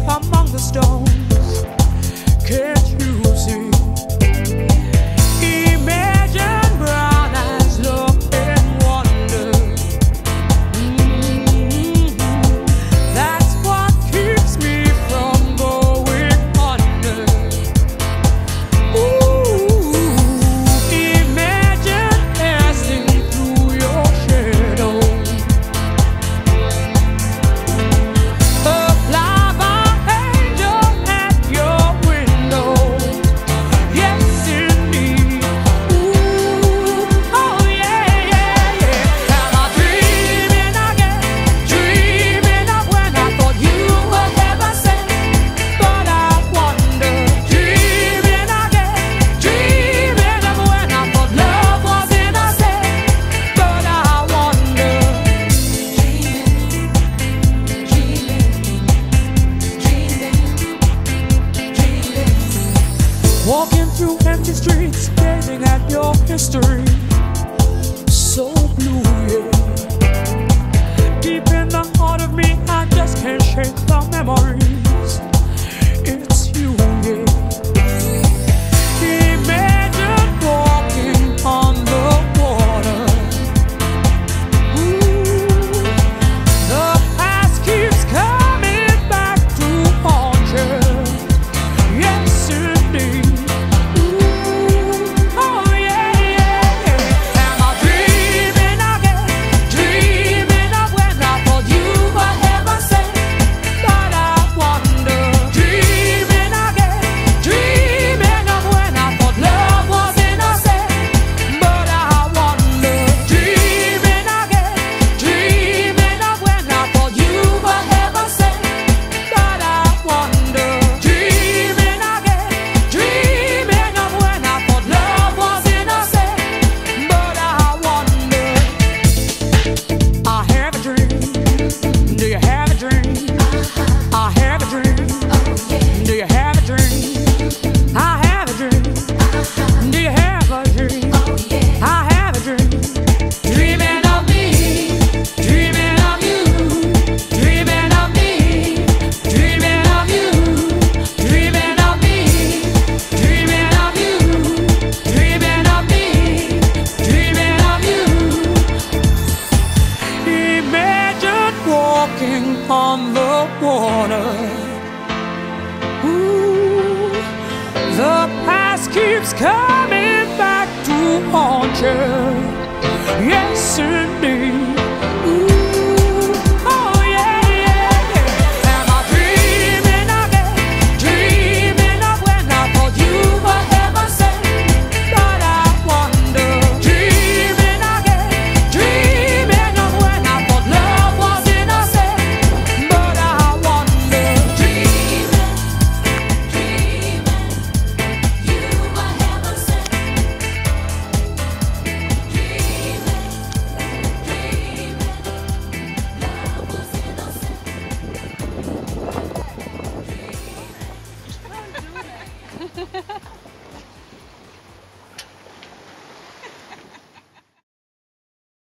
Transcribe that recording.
among the stones. Can't you see? Imagine brown eyes look in wonder. That's what keeps me from going under. Ooh, imagine passing through your shadow. A flower angel at your window. Yes, indeed. Ooh, oh yeah, yeah, yeah. Am I dreaming again? Dreaming of when I thought you were heaven sent. But I wonder. Dreaming again. Dreaming of when I thought love was innocent. But I wonder. Walking through empty streets, gazing at your history. So blue, yeah. Deep in the heart of me, I just can't shake the memories. It's you, yeah. Imagine walking on the water. Ooh, the past keeps coming back to haunt you. Yes, indeed. Ooh, oh yeah, yeah, yeah. Am I dreaming again? Dreaming of when I thought you were heaven sent. But I wonder. Dreaming again. Dreaming of when I thought love was innocent. But I wonder. Dreaming again. Dreaming of when I thought you were heaven sent. But I wonder. Dreaming again. Dreaming of when I thought love was innocent. But I wonder. I have a dream. Do you have a dream? I have a dream. Do you have a dream? I have a dream. Do you have a dream? I have a dream. Dreaming of me, dreaming of you, dreaming of me, dreaming of you, dreaming of me, dreaming of you, dreaming of me, dreaming of you. Imagine walking on the water. Ooh, the past keeps coming back to haunt you. Yes, indeed.